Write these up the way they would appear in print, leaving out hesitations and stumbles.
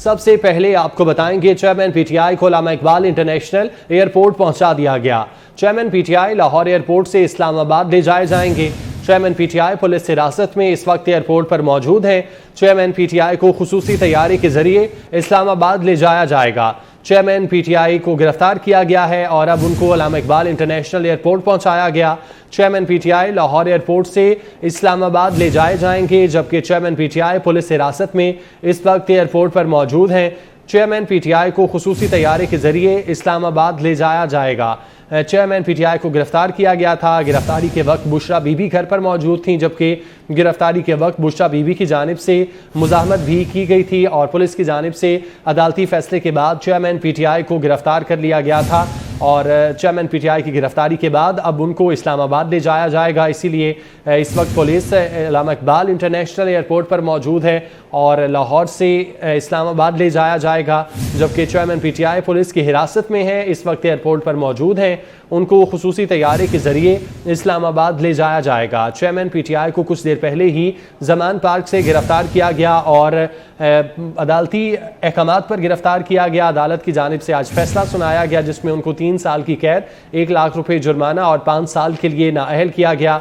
सबसे पहले आपको बताएंगे चेयरमैन पीटीआई को अल्लामा इकबाल इंटरनेशनल एयरपोर्ट पहुंचा दिया गया। चेयरमैन पीटीआई लाहौर एयरपोर्ट से इस्लामाबाद ले जाए जाएंगे। चेयरमैन पीटीआई पुलिस हिरासत में इस वक्त एयरपोर्ट पर मौजूद हैं। चेयरमैन पीटीआई को खुसूसी तैयारी के जरिए इस्लामाबाद ले जाया जाएगा। चेयरमैन पीटीआई को गिरफ्तार किया गया है और अब उनको अल्लामा इकबाल इंटरनेशनल एयरपोर्ट पहुंचाया गया। चेयरमैन पीटीआई लाहौर एयरपोर्ट से इस्लामाबाद ले जाए जाएंगे, जबकि चेयरमैन पीटीआई पुलिस हिरासत में इस वक्त एयरपोर्ट पर मौजूद हैं। चेयरमैन पीटीआई को खुसूसी तैयारी के जरिए इस्लामाबाद ले जाया जाएगा। चेयरमैन पीटीआई को गिरफ्तार किया गया था। गिरफ्तारी के वक्त बुशरा बीबी घर पर मौजूद थी, जबकि गिरफ्तारी के वक्त बुशरा बीबी की जानिब से मुज़ाहमत भी की गई थी और पुलिस की जानिब से अदालती फैसले के बाद चेयरमैन पीटीआई को गिरफ्तार कर लिया गया था और चेयरमैन पीटीआई की गिरफ्तारी के बाद अब उनको इस्लामाबाद ले जाया जाएगा। इसीलिए इस वक्त पुलिस अल्लामा इकबाल इंटरनेशनल एयरपोर्ट पर मौजूद है और लाहौर से इस्लामाबाद ले जाया जाएगा, जबकि चेयरमैन पीटीआई पुलिस की हिरासत में है, इस वक्त एयरपोर्ट पर मौजूद हैं। उनको खुसूसी तैयारी के जरिए इस्लामाबाद ले जाया जाएगा। चेयरमैन पीटीआई को कुछ देर पहले ही जमान पार्क से गिरफ्तार किया गया और अदालती अहकामात पर गिरफ्तार किया गया। अदालत की जानिब से आज फैसला सुनाया गया, जिसमें उनको 3 साल की कैद, 1 लाख रुपए जुर्माना और 5 साल के लिए नाअहल किया गया।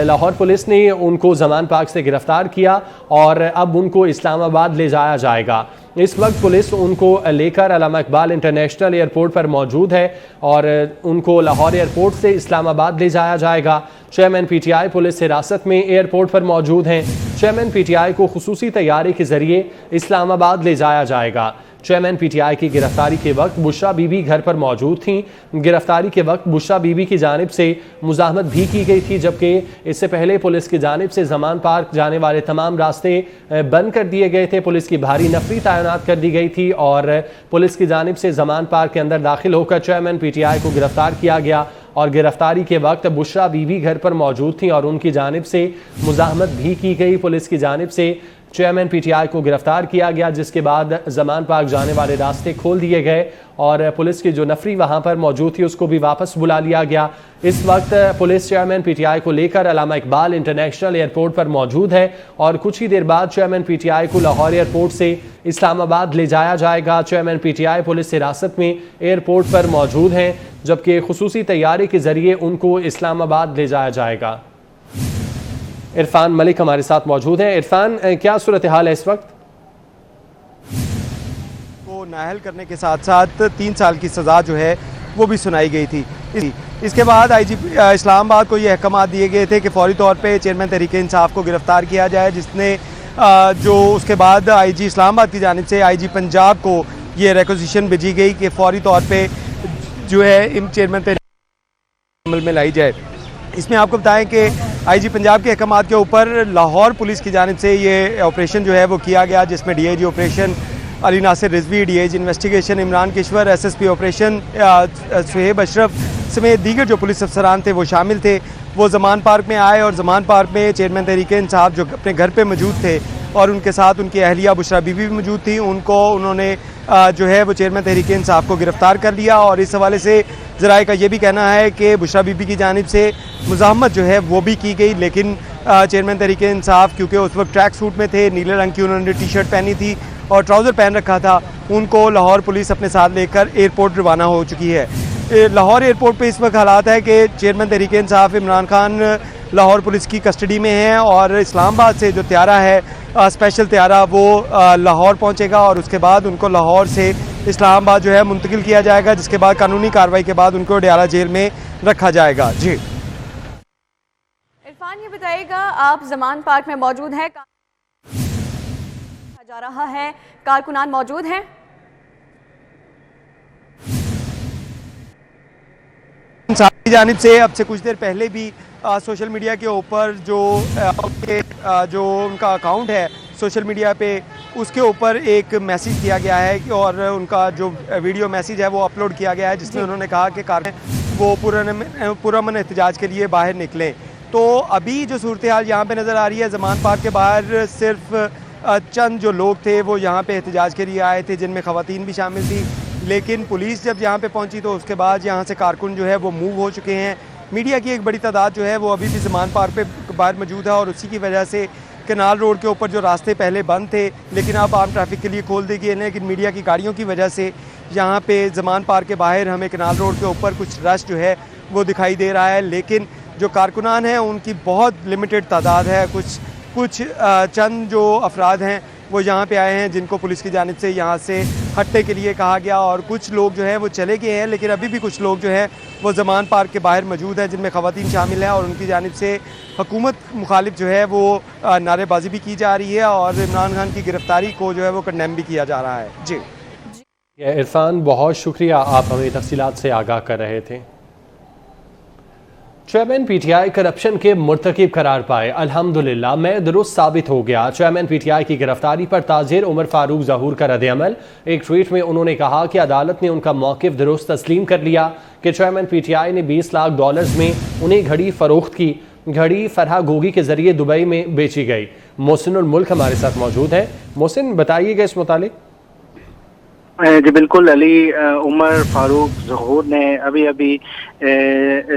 लाहौर पुलिस ने उनको जमान पार्क से गिरफ्तार किया और अब उनको इस्लामाबाद ले जाया जाएगा। इस वक्त पुलिस उनको लेकर अल्लामा इकबाल इंटरनेशनल एयरपोर्ट पर मौजूद है और उनको लाहौर एयरपोर्ट से इस्लामाबाद ले जाया जाएगा। चेयरमैन पीटीआई पुलिस हिरासत में एयरपोर्ट पर मौजूद हैं। चेयरमैन पीटीआई को खुसूसी तैयारी के जरिए इस्लामाबाद ले जाया जाएगा। चेयरमैन पीटीआई की गिरफ्तारी के वक्त बुशरा बीबी घर पर मौजूद थी। गिरफ्तारी के वक्त बुशरा बीबी की जानिब से मुज़ाहमत भी की गई थी, जबकि इससे पहले पुलिस की जानिब से जमान पार्क जाने वाले तमाम रास्ते बंद कर दिए गए थे। पुलिस की भारी नफरी तैनात कर दी गई थी और पुलिस की जानिब से जमान पार्क के अंदर दाखिल होकर चेयरमैन पीटीआई को गिरफ्तार किया गया और गिरफ्तारी के वक्त बुशरा बीबी घर पर मौजूद थी और उनकी जानिब से मुज़ाहमत भी की गई। पुलिस की जानिब से चेयरमैन पीटीआई को गिरफ्तार किया गया, जिसके बाद जमान पार्क जाने वाले रास्ते खोल दिए गए और पुलिस की जो नफरी वहां पर मौजूद थी उसको भी वापस बुला लिया गया। इस वक्त पुलिस चेयरमैन पीटीआई को लेकर अल्लामा इकबाल इंटरनेशनल एयरपोर्ट पर मौजूद है और कुछ ही देर बाद चेयरमैन पीटीआई को लाहौर एयरपोर्ट से इस्लामाबाद ले जाया जाएगा। चेयरमैन पीटीआई पुलिस हिरासत में एयरपोर्ट पर मौजूद हैं, जबकि खुसूसी तैयारी के जरिए उनको इस्लामाबाद ले जाया जाएगा। इरफान मलिक हमारे साथ मौजूद हैं। इरफान, क्या सूरत हाल है इस वक्त? को नाअहल करने के साथ साथ 3 साल की सज़ा जो है वो भी सुनाई गई थी। इसके बाद आईजीपी इस्लामाबाद को ये अहकाम दिए गए थे कि फौरी तौर पे चेयरमैन तहरीक-ए-इंसाफ को गिरफ्तार किया जाए, जिसने जो उसके बाद आईजी इस्लामाबाद की जानिब से आईजी पंजाब को ये रिक्वेजिशन भेजी गई कि फौरी तौर पे जो है इन चेयरमैन तहरीक अमल में लाई जाए। इसमें आपको बताएं कि आईजी पंजाब के अहकाम के ऊपर लाहौर पुलिस की जानिब से ये ऑपरेशन जो है वो किया गया, जिसमें DIG operation Ali Nasir Rizvi, DIG investigation Imran Kishwar, SSP operation Suhaib Ashraf समेत दीगर जो पुलिस अफसरान थे वो शामिल थे। वो जमान पार्क में आए और जमान पार्क में चेयरमैन तहरीक-ए-इंसाफ जो अपने घर पे मौजूद थे और उनके साथ उनकी अहलिया बुशरा बीबी भी मौजूद थी, उन्होंने जो है वो चेयरमैन तहरीक-ए-इंसाफ को गिरफ्तार कर लिया। और इस हवाले से ज़राए का ये भी कहना है कि बुशरा बीबी की जानिब से मुज़ाहमत जो है वो भी की गई, लेकिन चेयरमैन तहरीक-ए-इंसाफ क्योंकि उस वक्त ट्रैक सूट में थे, नीले रंग की उन्होंने टी शर्ट पहनी थी और ट्राउज़र पहन रखा था, उनको लाहौर पुलिस अपने साथ लेकर एयरपोर्ट रवाना हो चुकी है। लाहौर एयरपोर्ट पे इस वक्त हालात है कि चेयरमैन तहरीक-ए-इंसाफ इमरान खान लाहौर पुलिस की कस्टडी में हैं और इस्लामाबाद से जो त्यारा है स्पेशल त्यारा वो लाहौर पहुंचेगा और उसके बाद उनको लाहौर से इस्लामाबाद जो है मुंतकिल किया जाएगा, जिसके बाद कानूनी कार्रवाई के बाद उनको डयारा जेल में रखा जाएगा। जी इरफान, ये बताइएगा, आप जमान पार्क में मौजूद हैं, जा रहा है, कारकुनान मौजूद हैं? सारी जानिब से अब से कुछ देर पहले भी सोशल मीडिया के ऊपर जो उनका अकाउंट है सोशल मीडिया पे, उसके ऊपर एक मैसेज किया गया है और उनका जो वीडियो मैसेज है वो अपलोड किया गया है, जिसमें उन्होंने कहा कि वो पुरअमन एहतजाज के लिए बाहर निकलें। तो अभी जो सूरत हाल यहाँ पे नज़र आ रही है, जमान पार्क के बाहर सिर्फ चंद जो लोग थे वो यहाँ पे एहतजाज के लिए आए थे, जिनमें ख़वातीन भी शामिल थी, लेकिन पुलिस जब यहाँ पे पहुँची तो उसके बाद यहाँ से कारकुन जो है वो मूव हो चुके हैं। मीडिया की एक बड़ी तादाद जो है वो अभी भी जमान पार्क पे बाहर मौजूद है और उसी की वजह से कैनाल रोड के ऊपर जो रास्ते पहले बंद थे लेकिन अब आम ट्रैफिक के लिए खोल दिए गए, लेकिन मीडिया की गाड़ियों की वजह से यहाँ पे ज़मान पार्क के बाहर हमें कैनाल रोड के ऊपर कुछ रश जो है वो दिखाई दे रहा है। लेकिन जो कारकुनान हैं उनकी बहुत लिमिटेड तादाद है। कुछ चंद जो अफराद हैं वो यहाँ पे आए हैं जिनको पुलिस की जानिब से यहाँ से हटने के लिए कहा गया, और कुछ लोग जो हैं वो चले गए हैं, लेकिन अभी भी कुछ लोग जो हैं वो ज़मान पार्क के बाहर मौजूद हैं जिनमें ख़वातीन शामिल हैं, और उनकी जानिब से हुकूमत मुखालिफ जो है वो नारेबाजी भी की जा रही है और इमरान खान की गिरफ्तारी को जो है वो कंडेम भी किया जा रहा है। जी इरफान, बहुत शुक्रिया, आप हमें तफसीलात से आगाह कर रहे थे। चेयरमैन पीटीआई करप्शन के मुर्तकिब करार पाए, अल्हम्दुलिल्लाह मैं दुरुस्त साबित हो गया। चेयरमैन पीटीआई की गिरफ्तारी पर ताजिर उमर फारूक ज़हूर का रद्द-ए-अमल। एक ट्वीट में उन्होंने कहा कि अदालत ने उनका मौक़िफ़ दुरुस्त तस्लीम कर लिया कि चेयरमैन पीटीआई ने $20 लाख में उन्हें घड़ी फ़रोख्त की। घड़ी फरहा गोगी के जरिए दुबई में बेची गई। मोहसिनुल मुल्क हमारे साथ मौजूद है। मोहसिन, बताइएगा इस मुतालिक। जी बिल्कुल, अली उमर फारूक ज़हूर ने अभी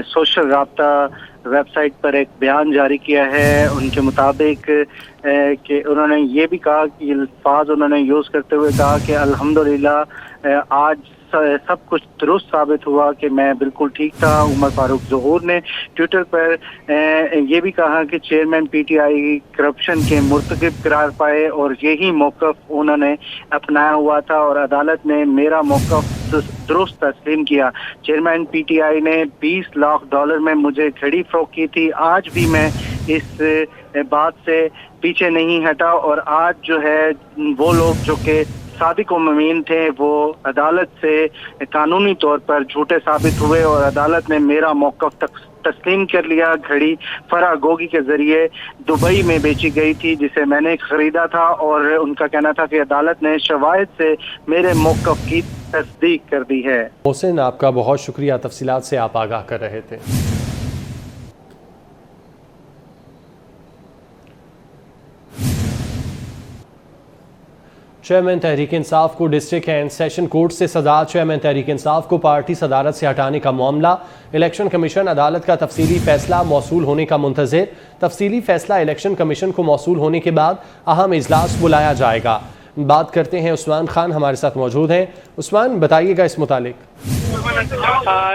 सोशल राब्ता वेबसाइट पर एक बयान जारी किया है। उनके मुताबिक कि उन्होंने ये भी कहा कि अल्फाज उन्होंने यूज़ करते हुए कहा कि अल्हम्दुलिल्लाह आज सब कुछ दुरुस्त साबित हुआ कि मैं बिल्कुल ठीक था। उमर फारूक ज़हूर ने ट्विटर पर ये भी कहा कि चेयरमैन पीटीआई करप्शन के मुर्तकिब करार पाए और यही मौक़िफ़ उन्होंने अपनाया हुआ था और अदालत ने मेरा मौक़िफ़ दुरुस्त तस्लीम किया। चेयरमैन पीटीआई ने $20 लाख में मुझे घड़ी फ़रोख्त की थी। आज भी मैं इस बात से पीछे नहीं हटा और आज जो है वो लोग जो कि साबिक मुमीन थे वो अदालत से कानूनी तौर पर झूठे साबित हुए और अदालत ने मेरा मौक़िफ़ तस्लीम कर लिया। घड़ी फरहा गोगी के जरिए दुबई में बेची गई थी जिसे मैंने खरीदा था और उनका कहना था कि अदालत ने शवाहिद से मेरे मौक़िफ़ की तस्दीक कर दी है। मोहसिन, आपका बहुत शुक्रिया, तफसीलात से आप आगाह कर रहे थे। चेयरमैन तहरीक इंसाफ को डिस्ट्रिक्ट एंड सेशन कोर्ट से सजा। चेयरमैन तहरीक इंसाफ को पार्टी सदारत से हटाने का मामला। इलेक्शन कमीशन अदालत का तफसीली फैसला मौसूल होने का मुंतज़िर। तफसीली फैसला इलेक्शन कमीशन को मौसूल होने के बाद अहम इजलास बुलाया जाएगा। बात करते हैं, उस्मान खान हमारे साथ मौजूद हैं। उस्मान, बताइएगा इस मुतालिक।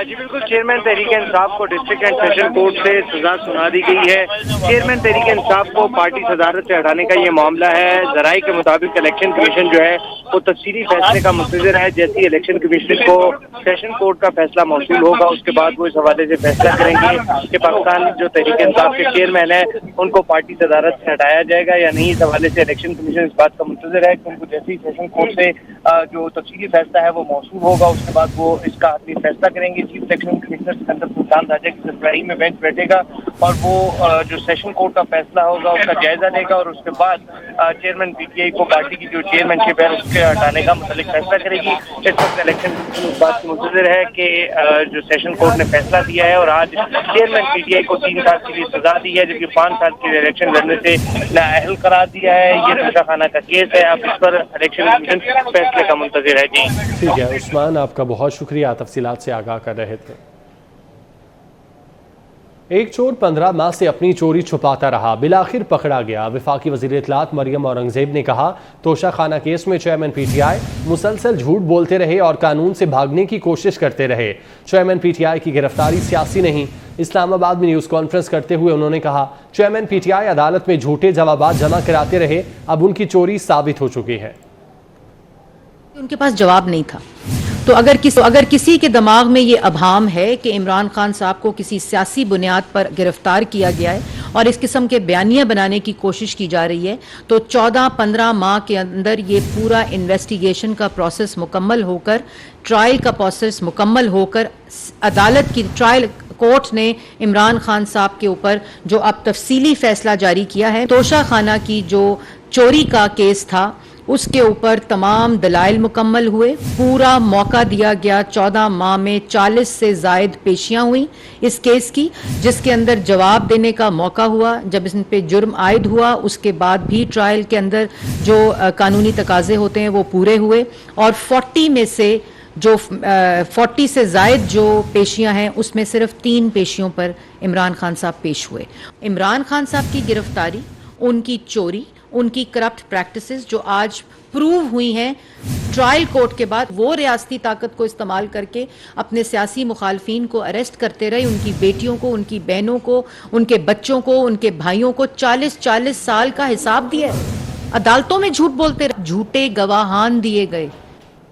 जी बिल्कुल, चेयरमैन तहरीक इंसाफ को डिस्ट्रिक्ट एंड सेशन कोर्ट से सजा सुना दी गई है। चेयरमैन तहरीक इंसाफ को पार्टी सदारत से हटाने का ये मामला है। जराये के मुताबिक इलेक्शन कमीशन जो है वो तफसीली फैसले का मुंतज़िर है। जैसे ही इलेक्शन कमीशन को सेशन कोर्ट का फैसला मौसूल होगा उसके बाद वो इस हवाले से फैसला करेंगे कि पाकिस्तान जो तहरीक इंसाफ के चेयरमैन है उनको पार्टी सदारत से हटाया जाएगा या नहीं। इस हवाले से इलेक्शन कमीशन इस बात का मुंतज़िर है क्योंकि जैसे ही सेशन कोर्ट से जो तफसीली फैसला है वो मौसूल होगा उसके बाद वो इसका आखिरी फैसला करेंगे। Chief election commissioner Sikandar Sultan Raja की सरबराही में बेंच बैठेगा और वो जो सेशन कोर्ट का फैसला होगा उसका जायजा लेगा और उसके बाद चेयरमैन पीटीआई को पार्टी की जो चेयरमैनशिप है उसके हटाने का मुतालिक फैसला करेगी। इस वक्त इलेक्शन कमीशन इस बात की मुंतज़िर है कि जो सेशन कोर्ट ने फैसला दिया है और आज चेयरमैन पीटीआई को 3 साल के लिए सजा दी है जबकि 5 साल के लिए इलेक्शन लड़ने से नाअहल करार दिया है। ये तोशाखाना का केस है। अब इस पर इलेक्शन कमीशन फैसले का मुंतज़िर है। जी ठीक है उस्मान, आपका बहुत शुक्रिया, तफसीलात से आगाह कर रहे थे। एक चोर 15 माह से अपनी चोरी छुपाता रहा, बिलाखिर पकड़ा गया। वफाकी वज़ीर इत्तलात मरियम औरंगज़ेब ने कहा, तोशाखाना केस में चेयरमैन पीटीआई मुसलसल झूठ बोलते रहे और कानून से भागने की कोशिश करते रहे। चेयरमैन पीटीआई की गिरफ्तारी सियासी नहीं। इस्लामाबाद में न्यूज़ कॉन्फ्रेंस करते हुए उन्होंने कहा, चेयरमैन पीटीआई अदालत में झूठे जवाबात जमा कराते रहे, अब उनकी चोरी साबित हो चुकी है। उनके पास जवाब नहीं था। तो अगर किसी के दिमाग में ये अभाम है कि इमरान खान साहब को किसी सियासी बुनियाद पर गिरफ्तार किया गया है और इस किस्म के बयानियां बनाने की कोशिश की जा रही है, तो 14-15 माह के अंदर ये पूरा इन्वेस्टिगेशन का प्रोसेस मुकम्मल होकर, ट्रायल का प्रोसेस मुकम्मल होकर, अदालत की ट्रायल कोर्ट ने इमरान खान साहब के ऊपर जो अब तफसीली फैसला जारी किया है, तोशाखाना की जो चोरी का केस था उसके ऊपर तमाम दलाइल मुकम्मल हुए। पूरा मौका दिया गया। 14 माह में 40 से ज़ायद पेशियां हुई इस केस की, जिसके अंदर जवाब देने का मौका हुआ। जब इन पे जुर्म आयद हुआ उसके बाद भी ट्रायल के अंदर जो कानूनी तकाजे होते हैं वो पूरे हुए और 40 में से जो 40 से ज़ायद जो पेशियां हैं उसमें सिर्फ 3 पेशियों पर इमरान खान साहब पेश हुए। इमरान खान साहब की गिरफ्तारी उनकी चोरी, उनकी करप्ट प्रैक्टिसेस जो आज प्रूव हुई हैं ट्रायल कोर्ट के बाद, वो रियासती ताकत को इस्तेमाल करके अपने सियासी मुखालफिन को अरेस्ट करते रहे, उनकी बेटियों को, उनकी बहनों को, उनके बच्चों को, उनके भाइयों को 40-40 साल का हिसाब दिया। अदालतों में झूठ बोलते रहे, झूठे गवाहान दिए गए।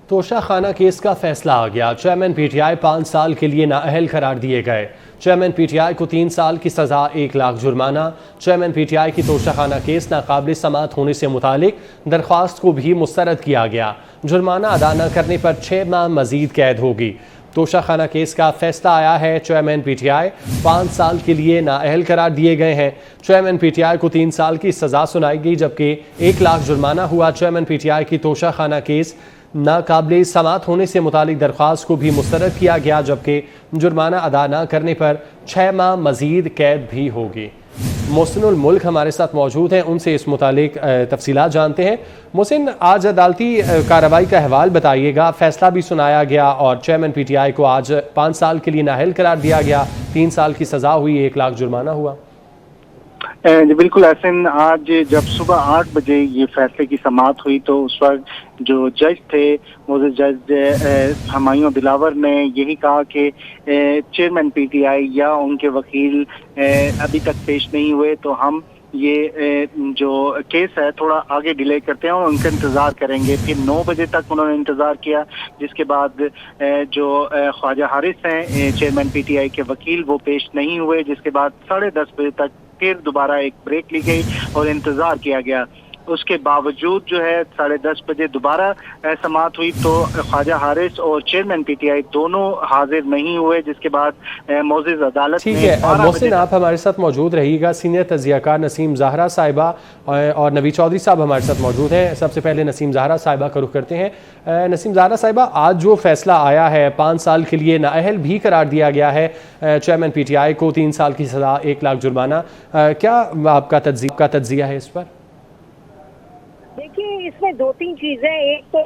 तोशा खाना केस का फैसला आ गया। चेयरमैन पीटीआई 5 साल के लिए नाअहल करार दिए गए। चेयरमैन पीटीआई को 3 साल की सजा, 1 लाख जुर्माना। चेयरमैन पीटीआई की तोशा खाना केस नाकाबिल समाअत होने से मुतालिक दरख्वास्त को भी मुस्तरद किया गया। जुर्माना अदा न करने पर 6 माह मजीद कैद होगी। तोशा खाना केस का फैसला आया है। चेयरमैन पीटीआई 5 साल के लिए नाअहल करार दिए गए हैं। चेयरमैन पीटीआई को 3 साल की सजा सुनाई गई, जबकि 1 लाख जुर्माना हुआ। चेयरमैन पीटीआई की तोशा खाना केस नाकाबिल समाअत होने से मुतालिक दरख्वास्त को भी मुस्तरद किया गया, जबकि जुर्माना अदा न करने पर 6 माह मजीद कैद भी होगी। मोहसिनुल मुल्क हमारे साथ मौजूद हैं, उनसे इस मुतालिक तफसीलात जानते हैं। मोहसिन, आज अदालती कार्रवाई का अहवाल बताइएगा। फैसला भी सुनाया गया और चेयरमैन पीटीआई को आज 5 साल के लिए नाअहल करार दिया गया, 3 साल की सजा हुई, 1 लाख जुर्माना हुआ। जी बिल्कुल एहसन, आज जब सुबह 8 बजे ये फैसले की समाअत हुई तो उस वक्त जो जज थे, मोअज़्ज़ज़ जज हुमायूं दिलावर ने यही कहा कि चेयरमैन पीटीआई या उनके वकील अभी तक पेश नहीं हुए, तो हम ये जो केस है थोड़ा आगे डिले करते हैं और उनका इंतज़ार करेंगे। फिर 9 बजे तक उन्होंने इंतज़ार किया, जिसके बाद जो ख्वाजा हारिस हैं चेयरमैन पीटीआई के वकील, वो पेश नहीं हुए, जिसके बाद 10:30 बजे तक फिर दोबारा एक ब्रेक ली गई और इंतज़ार किया गया। उसके बावजूद जो है 10:30 बजे दोबारा समाअत हुई तो ख्वाजा हारिस और चेयरमैन पीटीआई दोनों हाजिर नहीं हुए, जिसके बाद मोअज़्ज़ज़ अदालत ठीक है। मोहसिन, आप हमारे साथ मौजूद रहिएगा। सीनियर तजियाकार नसीम ज़हरा साहिबा और नवी चौधरी साहब हमारे साथ मौजूद हैं। सबसे पहले नसीम ज़हरा साहिबा का रुख करते हैं। नसीम ज़हरा साहिबा, आज जो फैसला आया है, 5 साल के लिए नाअहल भी करार दिया गया है चेयरमैन पीटीआई को, 3 साल की सजा, 1 लाख जुर्माना, क्या आपका तज्जिया है इस पर? देखिए, इसमें 2-3 चीजें। एक तो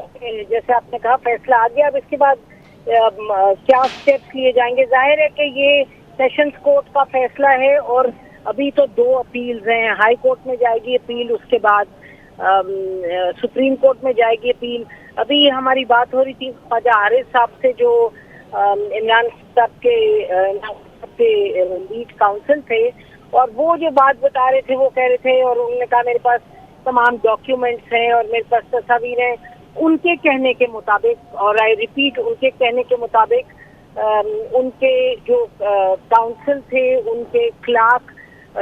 जैसे आपने कहा फैसला आ गया, अब इसके बाद क्या स्टेप्स लिए जाएंगे। जाहिर है कि ये सेशंस कोर्ट का फैसला है और अभी तो 2 अपील्स हैं। हाई कोर्ट में जाएगी अपील, उसके बाद सुप्रीम कोर्ट में जाएगी अपील। अभी हमारी बात हो रही थी ख्वाजा हारिस साहब से, जो इमरान साहब के लीड काउंसिल थे, और वो जो बात बता रहे थे वो कह रहे थे, और उन्होंने कहा मेरे पास तमाम डॉक्यूमेंट्स हैं और मेरे पास तस्वीर हैं। उनके कहने के मुताबिक, और आई रिपीट, उनके कहने के मुताबिक उनके जो काउंसिल थे, उनके क्लार्क,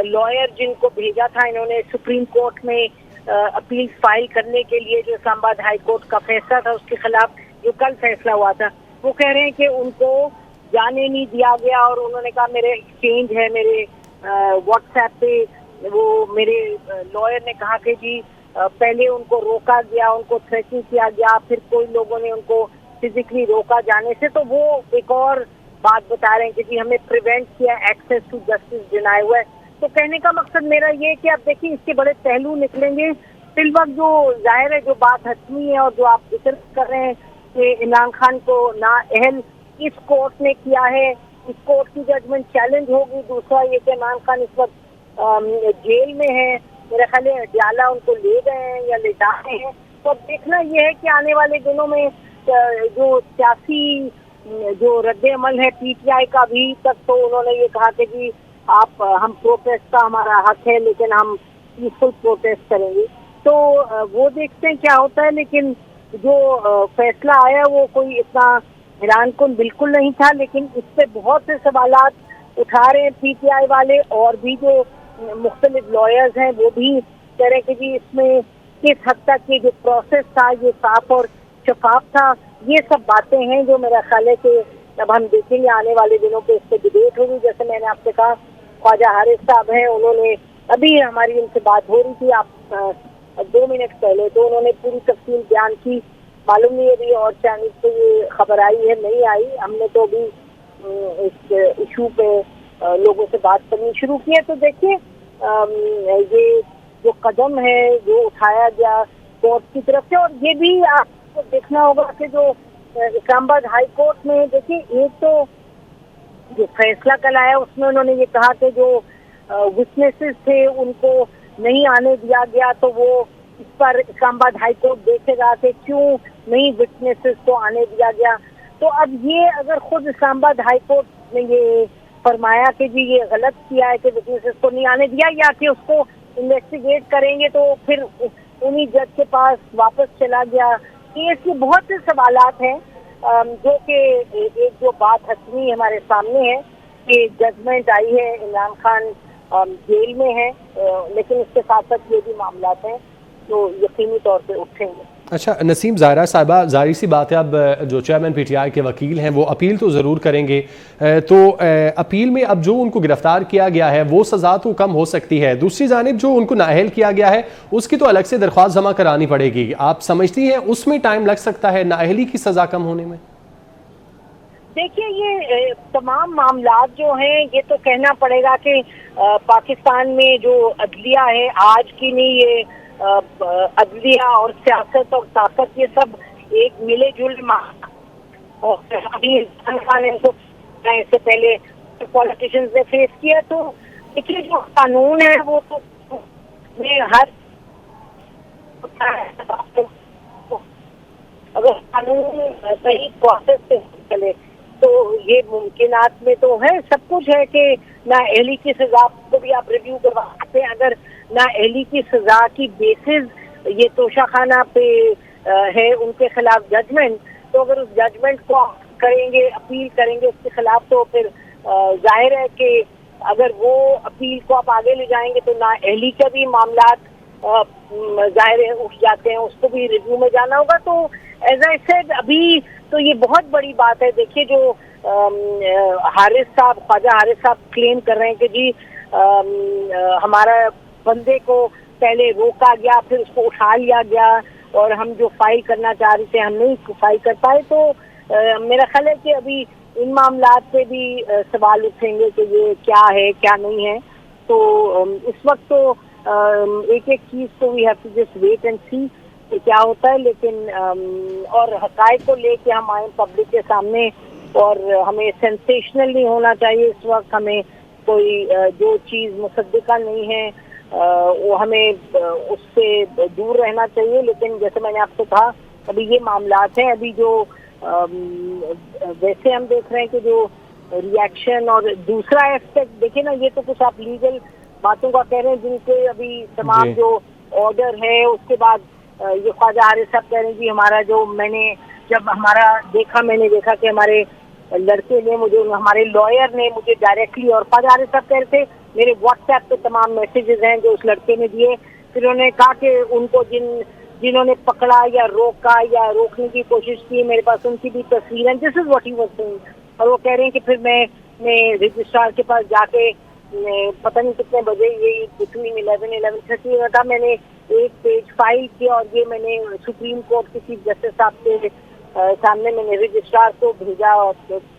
लॉयर जिनको भेजा था इन्होंने सुप्रीम कोर्ट में अपील फाइल करने के लिए, जो इस्लामाबाद हाई कोर्ट का फैसला था उसके खिलाफ जो कल फैसला हुआ था, वो कह रहे हैं कि उनको जाने नहीं दिया गया। और उन्होंने कहा मेरे एक्सचेंज है, मेरे व्हाट्सएप पे, वो मेरे लॉयर ने कहा कि जी पहले उनको रोका गया, उनको थ्रेटन किया गया, फिर कोई लोगों ने उनको फिजिकली रोका जाने से। तो वो एक और बात बता रहे हैं कि जी हमें प्रिवेंट किया, एक्सेस टू जस्टिस डिनाई हुआ है। तो कहने का मकसद मेरा ये है कि आप देखिए इसके बड़े पहलू निकलेंगे। फिलवक्त जो जाहिर है जो बात हतमी है और जो आप जिक्र कर रहे हैं कि इमरान खान को नाअहल इस कोर्ट ने किया है, इस कोर्ट की जजमेंट चैलेंज होगी। दूसरा ये कि इमरान खान इस वक्त जेल में है, मेरे ख्याल है अडयाला उनको ले गए हैं या ले जा रहे हैं। तो अब देखना ये है कि आने वाले दिनों में जो सियासी जो रद्द अमल है पीटीआई का, अभी तक तो उन्होंने ये कहा कि जी आप हम प्रोटेस्ट का हमारा हक है, लेकिन हम पीसफुल प्रोटेस्ट करेंगे। तो वो देखते हैं क्या होता है। लेकिन जो फैसला आया वो कोई इतना हैरानकुन बिल्कुल नहीं था, लेकिन इस पे बहुत से सवालात उठा रहे हैं पीटीआई वाले, और भी जो मुख्तलिफ लॉयर्स हैं वो भी कह रहे कि जी इसमें किस हद तक ये जो प्रोसेस था ये साफ और शफाफ था। ये सब बातें हैं जो मेरा ख्याल है कि अब हम देखेंगे आने वाले दिनों पे इस पर डिबेट होगी। जैसे मैंने आपसे कहा ख्वाजा हारिस साहब हैं, उन्होंने अभी हमारी उनसे बात हो रही थी आप 2 मिनट पहले, तो उन्होंने पूरी तफसील बयान की। मालूम नहीं अभी और चैनल पे ये खबर आई है नहीं आई, हमने तो अभी इस इशू पे लोगों से बात करनी शुरू की है। तो देखिए ये जो कदम है जो उठाया गया कोर्ट की तरफ से, और ये भी आपको देखना होगा कि जो इस्लामाबाद हाई कोर्ट में देखिए एक तो जो फैसला कल आया उसमें उन्होंने ये कहा कि जो विटनेसेस थे उनको नहीं आने दिया गया तो वो इस पर इस्लामाबाद हाई कोर्ट देखेगा कि क्यों नहीं विटनेसेस को आने दिया गया। तो अब ये अगर खुद इस्लामाबाद हाई कोर्ट ने ये फरमाया कि जी ये गलत किया है कि विटनेसेस को नहीं आने दिया, या कि उसको इन्वेस्टिगेट करेंगे, तो फिर उन्हीं जज के पास वापस चला गया। केस के बहुत से सवालात हैं जो कि एक जो बात हतमी हमारे सामने है कि जजमेंट आई है, इमरान खान जेल में है, लेकिन इसके साथ साथ ये भी मामला हैं जो यकीनी तौर पे उठेंगे। अच्छा नसीम, ज़ाहिरा साहिबा, जाहिर सी बात है अब जो चेयरमैन पीटीआई के वकील हैं वो अपील तो ज़रूर करेंगे, तो अपील में अब जो उनको गिरफ्तार किया गया है वो सज़ा तो कम हो सकती है, दूसरी जानिब जो उनको नाअहल किया गया है उसकी तो अलग से दरख्वास्त जमा करानी पड़ेगी। आप समझती हैं उसमें टाइम लग सकता है नाअहली की सज़ा कम होने में? देखिए ये तमाम मामलात जो हैं ये तो कहना पड़ेगा कि पाकिस्तान में जो अदलिया है आज की नहीं, ये अदलिया और सियासत और ताकत ये सब एक मिले जुले और अभी इमरान खान इनको इससे पहले पॉलिटिशियंस ने फेस किया। तो देखिए जो कानून है वो तो हर अगर कानून सही प्रोसेस से चले तो ये मुमकिनात में तो है, सब कुछ है कि नाअहली की सजा को भी आप रिव्यू करवा सकते हैं। अगर नाअहली की सजा की बेसिस ये तोशाखाना पे है उनके खिलाफ जजमेंट, तो अगर उस जजमेंट को आप करेंगे, अपील करेंगे उसके खिलाफ, तो फिर जाहिर है कि अगर वो अपील को आप आगे ले जाएंगे तो नाअहली का भी मामलात जाहिर है उठ जाते हैं, उसको भी रिव्यू में जाना होगा। तो एज आई सेड अभी तो ये बहुत बड़ी बात है। देखिए जो हारिस साहब, ख्वाजा हारिस साहब क्लेम कर रहे हैं कि जी हमारा बंदे को पहले रोका गया, फिर उसको उठा लिया गया और हम जो फाइल करना चाह रहे थे हम नहीं फाइल कर पाए। तो मेरा ख्याल है कि अभी इन मामलात पे भी सवाल उठेंगे कि ये क्या है क्या नहीं है। तो इस वक्त तो एक एक चीज को we have to just wait and see कि क्या होता है, लेकिन और हकायक को लेके हम आए पब्लिक के सामने और हमें सेंसेशनल नहीं होना चाहिए। इस वक्त हमें कोई जो चीज़ मुसद्दिका नहीं है वो हमें उससे दूर रहना चाहिए। लेकिन जैसे मैंने आपसे कहा अभी ये मामलात हैं, अभी जो वैसे हम देख रहे हैं कि जो रिएक्शन और दूसरा एस्पेक्ट देखिए ना, ये तो कुछ आप लीगल बातों का कह रहे हैं जिनके अभी तमाम जो ऑर्डर है उसके बाद ये ख्वाजा हारिस साहब कह रहे हैं जी हमारा जो मैंने देखा कि हमारे लड़के ने मुझे, हमारे लॉयर ने मुझे डायरेक्टली, और ख्वाजा हारिस साहब कह रहे थे मेरे व्हाट्सएप पे तमाम मैसेजेस हैं जो उस लड़के ने दिए। फिर उन्होंने कहा कि उनको जिन्होंने पकड़ा या रोका या रोकने की कोशिश की, मेरे पास उनकी भी तस्वीर है। This is what he was saying. और वो कह रहे हैं कि फिर मैं रजिस्ट्रार के पास जाके पता नहीं कितने बजे, ये बिटवीन 11-11:30 था, मैंने एक पेज फाइल किया और ये मैंने सुप्रीम कोर्ट के चीफ जस्टिस साहब के सामने मैंने रजिस्ट्रार को भेजा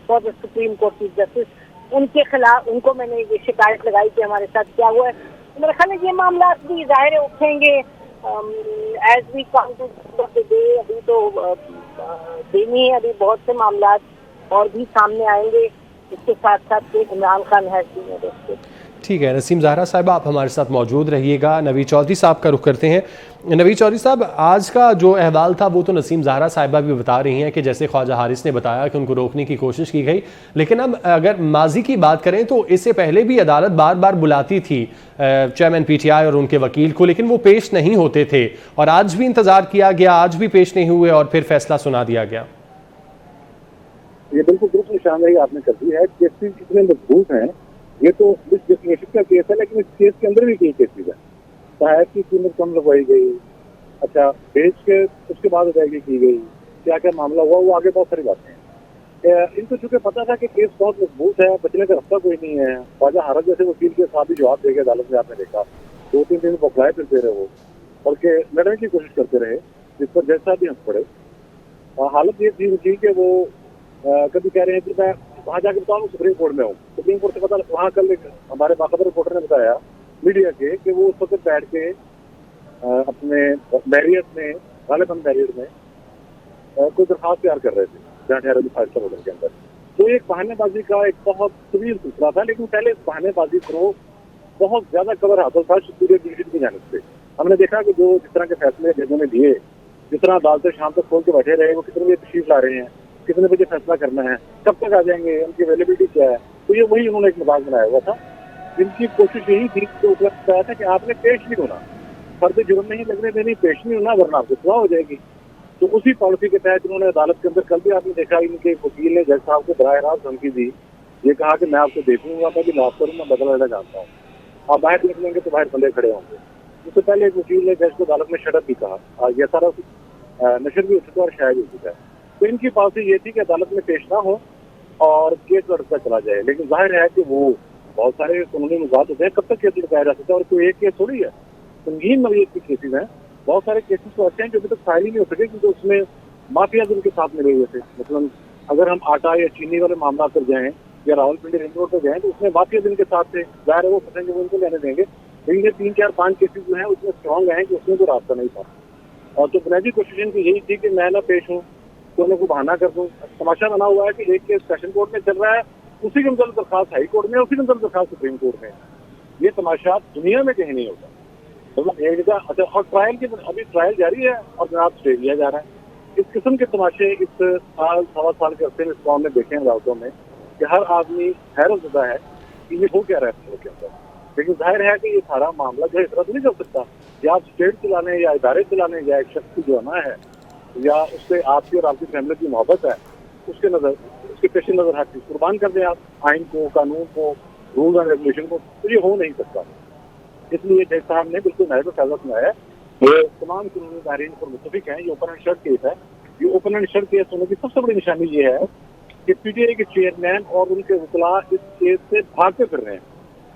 for the supreme court chief justice, उनके खिलाफ उनको मैंने ये शिकायत लगाई कि हमारे साथ क्या हुआ है। तो मेरा ख्याल है ये मामला भी जाहिर उठेंगे as we come to the day. अभी तो दिन ही है, अभी बहुत से मामला और भी सामने आएंगे। इसके साथ साथ इमरान खान है। ठीक है नसीम, ज़ाहरा साहब आप हमारे साथ मौजूद रहिएगा। नवीद चौधरी साहब का रुख करते हैं। नवीद चौधरी साहब, आज का जो अहवाल था वो तो नसीम ज़ाहरा साहिबा भी बता रही हैं कि जैसे ख्वाजा हारिस ने बताया कि उनको रोकने की कोशिश की गई, लेकिन अब अगर माजी की बात करें तो इससे पहले भी अदालत बार बार बुलाती थी चेयरमैन पीटीआई और उनके वकील को, लेकिन वो पेश नहीं होते थे और आज भी इंतज़ार किया गया, आज भी पेश नहीं हुए और फिर फैसला सुना दिया गया। ये बिल्कुल दुरुस्त निशानदेही आपने कर दी है। केसेस कितने मजबूत हैं, ये तो इस डेफिनेशन का केस है, लेकिन इस केस के अंदर भी कई केसेस है। सहायक की कीमत कम लगवाई गई, अच्छा बेच के उसके बाद अदायगी की गई, क्या क्या मामला हुआ वो आगे बहुत सारी बातें हैं। इनको चूंकि पता था कि केस बहुत मजबूत है, बचने का रास्ता कोई नहीं है। ख्वाजा हारिस जैसे वकील के साथ भी जवाब देगा अदालत में, आपने देखा 2-3 दिन बखलाए फिरते रहे वो, बल्कि लड़ने की कोशिश करते रहे, जिस पर जैसा भी हंस पड़े। हालत ये थी उनकी कि वो कभी कह रहे हैं कि मैं वहाँ जाके बताऊँ सुप्रीम कोर्ट में हूँ। सुप्रीम कोर्ट से पता वहाँ कल हमारे बाखबर रिपोर्टर ने बताया मीडिया के कि वो उस वक्त बैठ के अपने बैरियर में, गालिबन बैरियर में कोई दरखास्त तैयार कर रहे थे जहाँ फाइव होटल के अंदर। तो एक बहानेबाजी का एक बहुत तवील सिलसिला था, लेकिन पहले इस बहानेबाजी को बहुत ज्यादा कवर हासिल था सूर्य डिवीजन की जानिब से। हमने देखा कि जो जिस तरह के फैसले जजों ने दिए, जिस तरह अदालतें शाम तक खोल के बैठे रहे, वो कितने बजे तशरीफ ला रहे हैं, कितने बजे फैसला करना है, कब तक आ जाएंगे, उनकी अवेलेबिलिटी क्या है, तो ये वही उन्होंने एक मजाक बनाया हुआ था। इनकी कोशिश यही थी तो बताया था कि आपने पेश नहीं होना, फर्द जुर्म नहीं लगने देनी, पेश नहीं होना वरना आपको सजा हो जाएगी। तो उसी पॉलिसी के तहत उन्होंने अदालत के अंदर कल भी आपने देखा इनके वकील ने जज साहब को बराह रास्त धमकी दी, ये कहा कि मैं आपको देख लूंगा, मैं भी लाभ करूंगा, बदला लेना जानता हूँ, आप बाहर निकलेंगे तो बाहर बंदे खड़े होंगे। उससे पहले एक वकील ने जज को अदालत में शटअप भी कहा, यह सारा नशर भी हो चुका और शायद हो चुका है। तो इनकी पॉलिसी ये थी कि अदालत में पेश ना हो और केस लड़ता चला जाए, लेकिन जाहिर है कि वो बहुत सारे कानूनी मसला होते हैं, कब तक केस लड़काया जा सकता है, और कोई एक केस थोड़ी है, संगीन नौयत के केसेज हैं, बहुत सारे केसेस तो ऐसे हैं जो अभी तक फाइल ही नहीं हो सके क्योंकि उसमें माफिया उनके साथ मिले हुए थे। मतलब अगर हम आटा या चीनी वाले मामला पर जाएं या रावलपिंडी रिंग रोड पर जाएं तो उसमें माफिया के साथ थे, जाहिर है वो फंसेंगे, वो उनको लेने देंगे। लेकिन ये 3, 4, 5 केसेज जो हैं उसमें स्ट्रॉन्ग है कि उसमें कोई रास्ता नहीं था, और तो बुनियादी कोशिश इनकी यही थी कि मैं ना पेश हूँ तो उन्हें को बहाना कर दूँ। तमाशा बना हुआ है कि एक केस सेशन कोर्ट में चल रहा है, उसी के अंदर दरखास्त हाई कोर्ट में, उसी के अंदर दरखास्त सुप्रीम कोर्ट में। ये तमाशा दुनिया में कहीं नहीं होता। मतलब एक जगह अच्छा, और ट्रायल की अभी ट्रायल जारी है और जनाब स्टे लिया जा रहा है। इस किस्म के तमाशे इस साल 1.25 साल के अरसे में इस कौम में देखे हैं अदालतों में कि हर आदमी हैरत ज़दा है कि ये हो क्या रहा है के अंदर। लेकिन जाहिर है कि ये सारा मामला जो है इस तरह नहीं कर सकता कि आप स्टेट चलाने या इदारे चलाने या एक शख्स की जो है है या उससे आपकी और आपकी फैमिली की मोहब्बत है उसके नजर उसके पेश नजर हर चीज कुर्बान कर दें आप, आइन को, कानून को, रूल एंड रेगुलेशन को, तो ये हो नहीं सकता। इसलिए जज साहब ने बिल्कुल नए फैसला सुनाया है, ये तमाम कानूनी दायरीन पर मुतफिक हैं। ये ओपन एंड शट केस है। ये ओपन एंड शट केस होने की सबसे बड़ी निशानी ये है कि पीटीआई के चेयरमैन और उनके वकला इस केस से भागते फिर रहे हैं।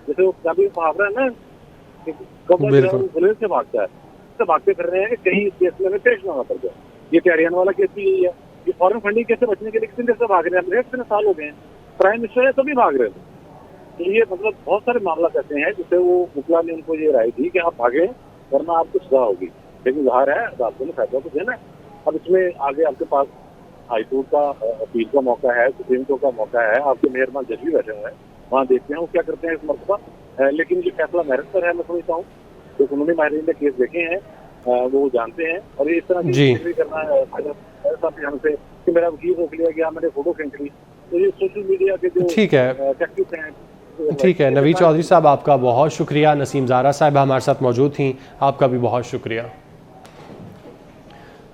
जैसे वो कभी भाग रहा है ना, गवर्नर से भागता है, इससे भागते फिर रहे हैं कि कहीं इस केस में पेश ना पड़ जाए। ये हरियाणा वाला केस भी यही है। ये फॉरेन फंडिंग केस से बचने के लिए कितने देर से भाग रहे हैं, 1.5 साल हो गए हैं। प्राइम मिनिस्टर है तभी भाग रहे थे। तो ये मतलब बहुत सारे मामला कहते हैं जिससे वो वकला ने उनको ये राय दी कि आप भागे वरना आपको सजा होगी। लेकिन ज़ाहिर है अदालतों ने फैसला तो देना है। अब इसमें आगे आपके पास हाईकोर्ट का अपील का मौका है, सुप्रीम कोर्ट का मौका है, आपके मेहरबान जज भी बैठे हुए हैं, वहाँ देखते हैं वो क्या करते हैं इस मरतबा। लेकिन ये फैसला मेरिट पर है, मैं समझता हूँ। जो कानूनी माहिरीन ने केस देखे हैं वो जानते हैं। और ये इस तरह की करना है कि मेरा वकील रोक लिया गया, मैंने फोटो खींच ली, तो ये सोशल मीडिया के जो टैक्टिक्स हैं। ठीक है नवीद चौधरी साहब, आपका बहुत शुक्रिया। नसीम ज़ारा साहब हमारे साथ मौजूद थी, आपका भी बहुत शुक्रिया।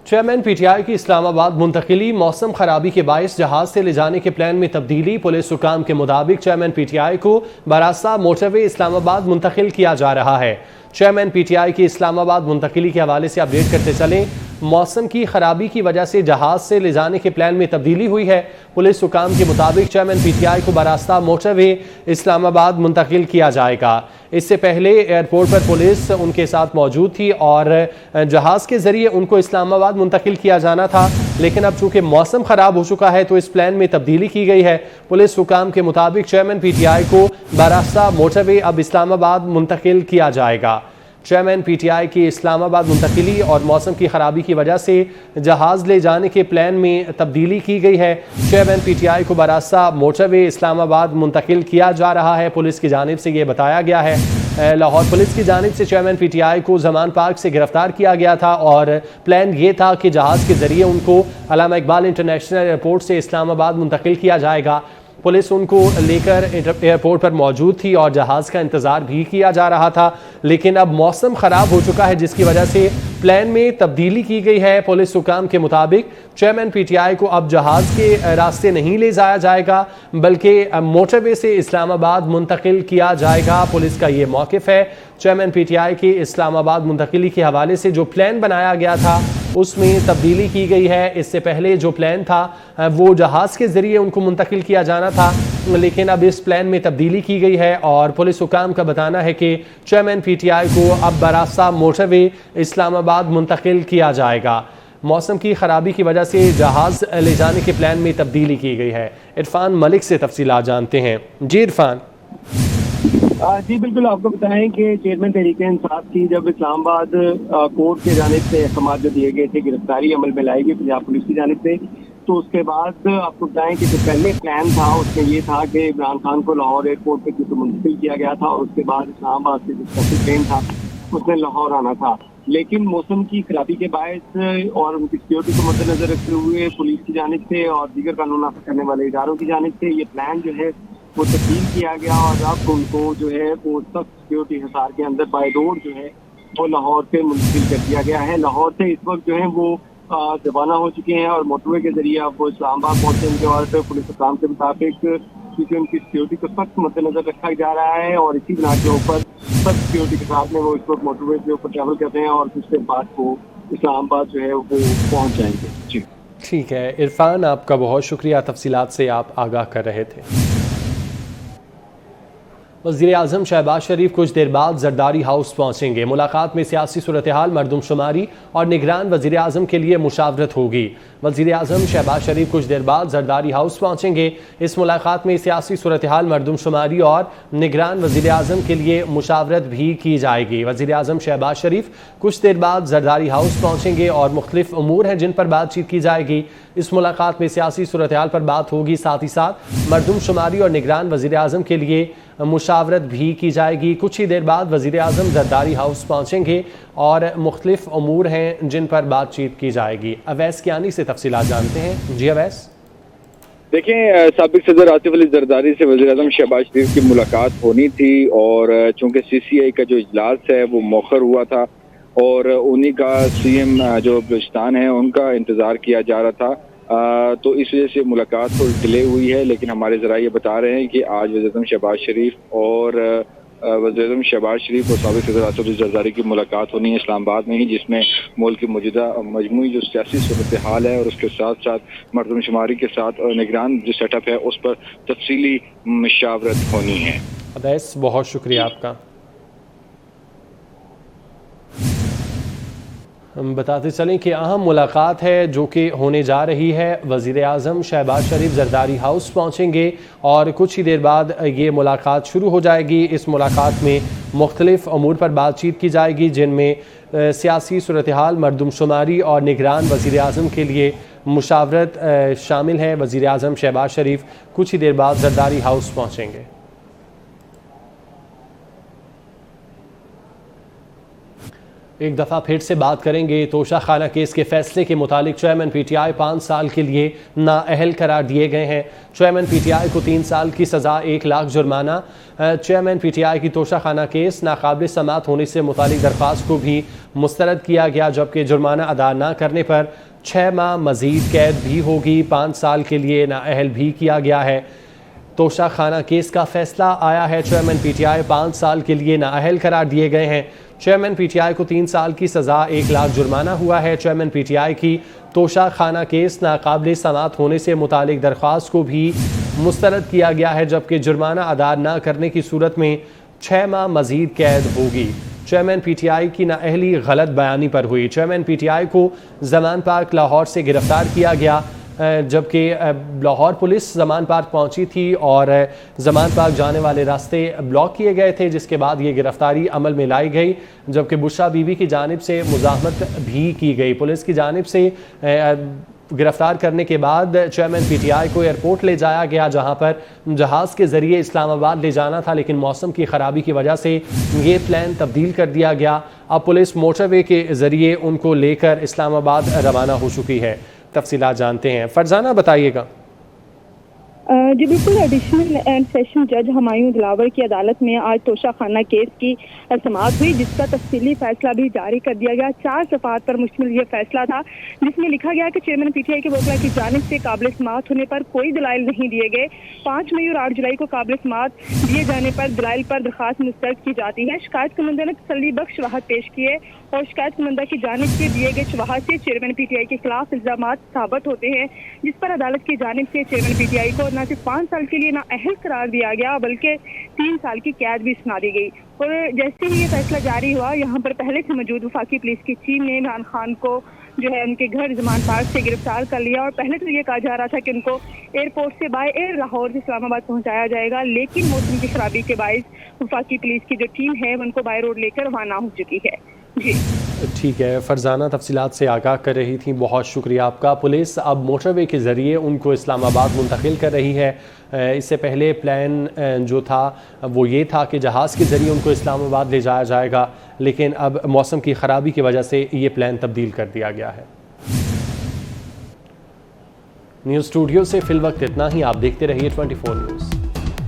चेयरमैन पीटीआई की इस्लामाबाद मुंतकिली, मौसम खराबी के बायस जहाज से ले जाने के प्लान में तब्दीली। पुलिस हुकाम के मुताबिक चेयरमैन पीटीआई को बरास्ता मोटरवे इस्लामाबाद मुंतकिल किया जा रहा है। चेयरमैन पीटीआई की इस्लामाबाद मुंतकिली के हवाले से अपडेट करते चलें। मौसम की खराबी की वजह से जहाज से ले जाने के प्लान में तब्दीली हुई है। पुलिस हुकाम के मुताबिक चेयरमैन पीटीआई को बरास्ता मोटरवे इस्लामाबाद मुंतकिल किया जाएगा। इससे पहले एयरपोर्ट पर पुलिस उनके साथ मौजूद थी और जहाज़ के ज़रिए उनको इस्लामाबाद मुंतकिल किया जाना था, लेकिन अब चूंकि मौसम ख़राब हो चुका है तो इस प्लान में तब्दीली की गई है। पुलिस हुकाम के मुताबिक चेयरमैन पीटीआई को बरास्ता मोटरवे अब इस्लामाबाद मुंतकिल किया जाएगा। चेयरमैन पीटीआई की इस्लामाबाद मुंतकिली और मौसम की खराबी की वजह से जहाज़ ले जाने के प्लान में तब्दीली की गई है। चेयरमैन पीटीआई को बरास्ता मोटरवे इस्लामाबाद मुंतकिल किया जा रहा है। पुलिस की जानिब से ये बताया गया है। लाहौर पुलिस की जानिब से चेयरमैन पीटीआई को जमान पार्क से गिरफ्तार किया गया था और प्लान ये था कि जहाज़ के ज़रिए उनको अल्लामा इकबाल इंटरनेशनल एयरपोर्ट से इस्लामाबाद मुंतकिल किया जाएगा। पुलिस उनको लेकर एयरपोर्ट पर मौजूद थी और जहाज़ का इंतज़ार भी किया जा रहा था, लेकिन अब मौसम ख़राब हो चुका है जिसकी वजह से प्लान में तब्दीली की गई है। पुलिस हुकाम के मुताबिक चेयरमैन पीटीआई को अब जहाज़ के रास्ते नहीं ले जाया जाएगा बल्कि मोटरवे से इस्लामाबाद मुंतकिल किया जाएगा। पुलिस का ये मौक़िफ़ है। चेयरमैन पीटीआई की इस्लामाबाद मुंतकिली के हवाले से जो प्लान बनाया गया था उसमें तब्दीली की गई है। इससे पहले जो प्लान था वो जहाज़ के ज़रिए उनको मुंतकिल किया जाना था, लेकिन अब इस प्लान में तब्दीली की गई है और पुलिस हुकाम का बताना है कि चेयरमैन पीटीआई को अब बरास्ता मोटरवे इस्लामाबाद मुंतकिल किया जाएगा। मौसम की खराबी की वजह से जहाज़ ले जाने के प्लान में तब्दीली की गई है। इरफान मलिक से तफसीलात जानते हैं। जी इरफान। जी बिल्कुल, आपको बताएं कि चेयरमैन तहरीक इंसाफ की जब इस्लामाबाद कोर्ट की जानिब से अहकाम जो दिए गए थे गिरफ्तारी अमल में लाई गई पंजाब पुलिस की जानिब से, तो उसके बाद आपको बताएं कि जो पहले प्लान था उसमें ये था कि इमरान खान को लाहौर एयरपोर्ट पे तो मुंतकिल किया गया था और उसके बाद इस्लामाबाद से जो स्पेशल ट्रेन था उसमें लाहौर आना था। लेकिन मौसम की खराबी के बायस और उनकी सिक्योरिटी को मद्देनजर रखते हुए पुलिस की जानिब से और दीगर कानून नाफिज करने वाले इदारों की जानिब से ये प्लान जो है वो तब्दील किया गया और अब उनको जो है वो सख्त सिक्योरिटी हिसार के अंदर बाय रोड जो है वो लाहौर से मुंतकिल कर दिया गया है। लाहौर से इस वक्त जो है वो रवाना हो चुके हैं और मोटरवे के जरिए अब वो इस्लामाबाद पहुंचने और पुलिस काम के मुताबिक क्योंकि उनकी सिक्योरिटी को सख्त मद्देनजर रखा जा रहा है और इसी बिना के ऊपर सख्त सिक्योरिटी के साथ में वो इस वक्त मोटरवे के ऊपर ट्रैवल कर रहे हैं और कुछ देर बाद वो इस्लामाबाद जो है वो पहुंच जाएंगे। जी ठीक है इरफान, आपका बहुत शुक्रिया, तफसीलात से आप आगाह कर रहे थे। वज़ीर आज़म शहबाज शरीफ कुछ देर बाद जरदारी हाउस पहुंचेंगे। मुलाकात में सियासी सूरत हाल, मरदमशुमारी और निगरान वज़ीर आज़म के लिए मुशावरत होगी। वज़ीर आज़म शहबाज शरीफ कुछ देर बाद जरदारी हाउस पहुंचेंगे। इस मुलाकात में सियासी सूरत हाल, मरदमशुमारी और निगरान वज़ीर आज़म के लिए मुशावरत भी की जाएगी। वज़ीर आज़म शहबाज शरीफ कुछ देर बाद जरदारी हाउस पहुंचेंगे और मुख्तलिफ अमूर हैं जिन पर बातचीत की जाएगी। इस मुलाकात में सियासी सूरत हाल पर बात होगी, साथ ही साथ मरदमशुमारी और निगरान वज़ीर आज़म के लिए मुशावरत भी की जाएगी। कुछ ही देर बाद वज़ीर आज़म जरदारी हाउस पहुंचेंगे और मुख्तलिफ अमूर हैं जिन पर बातचीत की जाएगी। अवैस कियानी से तफसीलात जानते हैं। जी अवैस। देखें, साबिक सदर आसिफ अली जरदारी से वज़ीर आज़म शहबाज शरीफ की मुलाकात होनी थी और चूँकि CCI का जो इजलास है वो मौखर हुआ था और उन्हीं का CM जो बलूचिस्तान है उनका इंतज़ार किया जा रहा था, तो इस वजह से मुलाकात तो डिले हुई है। लेकिन हमारे ज़रा ये बता रहे हैं कि आज वज़ीर आज़म शहबाज शरीफ और वज़ीर आज़म शहबाज शरीफ और साबिक सदर आसिफ अली जरदारी की मुलाकात होनी है इस्लामाबाद में ही, जिसमें मुल्क की मौजूदा मजमूई जो सियासी सूरत हाल है और उसके साथ साथ मरदमशुमारी के साथ और निगरान जो सेटअप है उस पर तफसीली मशावरत होनी है। अवैस, बहुत शुक्रिया आपका। हम बताते चलें कि अहम मुलाकात है जो कि होने जा रही है। वज़ीर आज़म शहबाज शरीफ जरदारी हाउस पहुंचेंगे और कुछ ही देर बाद ये मुलाकात शुरू हो जाएगी। इस मुलाकात में मुख्तलिफ अमूर पर बातचीत की जाएगी जिनमें सियासी सूरत हाल, मरदमशुमारी और निगरान वज़ीर आज़म के लिए मुशावरत शामिल है। वज़ीर आज़म शहबाज शरीफ कुछ ही देर बाद जरदारी हाउस पहुँचेंगे। एक दफ़ा फिर से बात करेंगे तोशा खाना केस के फैसले के मुतालिक चेयरमैन PTI 5 साल के लिए नाअहल करार दिए गए हैं। चेयरमैन PTI को 3 साल की सज़ा, 1 लाख जुर्माना। चेयरमैन PTI की तोशा खाना केस नाकाबिल समाअत होने से मुतालिक दरख्वास्त को भी मुस्तरद किया गया, जबकि जुर्माना अदा न करने पर 6 माह मज़ीद कैद भी होगी। 5 साल के लिए नाअहल भी किया गया है। तोशा खाना केस का फैसला आया है। चेयरमैन PTI 5 साल के लिए नाअहल करार दिए गए हैं। चेयरमैन PTI को 3 साल की सज़ा, 1 लाख जुर्माना हुआ है। चेयरमैन PTI की तोशा खाना केस नाकाबिल समाअत होने से मुतालिक दरख्वास्त को भी मुस्तरद किया गया है, जबकि जुर्माना अदा न करने की सूरत में 6 माह मज़ीद कैद होगी। चेयरमैन PTI की नाअहली गलत बयानी पर हुई। चेयरमैन PTI को ज़मान पार्क लाहौर से गिरफ्तार किया गया, जबकि लाहौर पुलिस ज़मान पार्क पहुंची थी और ज़मान पार्क जाने वाले रास्ते ब्लॉक किए गए थे, जिसके बाद ये गिरफ्तारी अमल में लाई गई, जबकि बुशरा बीबी की जानिब से मुज़ाहमत भी की गई। पुलिस की जानिब से गिरफ्तार करने के बाद चेयरमैन PTI को एयरपोर्ट ले जाया गया, जहां पर जहाज़ के ज़रिए इस्लामाबाद ले जाना था, लेकिन मौसम की ख़राबी की वजह से ये प्लान तब्दील कर दिया गया। अब पुलिस मोटरवे के ज़रिए उनको लेकर इस्लामाबाद रवाना हो चुकी है। तफसीलात जानते हैं। फरजाना, बताइएगा। जी बिल्कुल, एडिशनल एंड सेशन जज हुमायूं दिलावर की अदालत में आज तोशा खाना केस की समाअत हुई, जिसका तफसीली फैसला भी जारी कर दिया गया। 4 सफ़ात पर मुश्तमिल ये फैसला था, जिसमें लिखा गया कि चेयरमैन PTI के वकला की जानिब से काबिल समाअत होने पर कोई दलाइल नहीं दिए गए। 5 मई और 8 जुलाई को काबिल समाअत दिए जाने पर दलाइल पर दरख्वास्त मुस्तरद की जाती है। शिकायत कुमंदा ने तसल्ली बख्श शवाहद पेश किए और शिकायत कुमंदा की जानिब से दिए गए शवाहद से चेयरमैन PTI के खिलाफ इल्जामात साबित होते हैं, जिस पर अदालत की जानिब से चेयरमैन PTI को न सिर्फ 5 साल के लिए नाअहल करार दिया गया, बल्कि 3 साल की कैद भी सुना दी गई। और जैसे ही ये फैसला जारी हुआ, यहाँ पर पहले से मौजूद वफाकी पुलिस की चीफ ने इमरान खान को जो है उनके घर ज़मान पार्क से गिरफ्तार कर लिया। और पहले तो ये कहा जा रहा था कि उनको एयरपोर्ट से बाय एयर लाहौर से इस्लामाबाद पहुँचाया जाएगा, लेकिन मौसम की खराबी के बायस वफाकी पुलिस की जो टीम है उनको बाय रोड लेकर रवाना हो चुकी है। जी ठीक है, फरजाना तफसीलात से आगाह कर रही थी, बहुत शुक्रिया आपका। पुलिस अब मोटरवे के ज़रिए उनको इस्लामाबाद मुंतकिल कर रही है। इससे पहले प्लान जो था वो ये था कि जहाज़ के ज़रिए उनको इस्लामाबाद ले जाया जाएगा, लेकिन अब मौसम की ख़राबी की वजह से ये प्लान तब्दील कर दिया गया है। न्यूज़ स्टूडियो से फ़िल वक्त इतना ही। आप देखते रहिए 24 न्यूज़।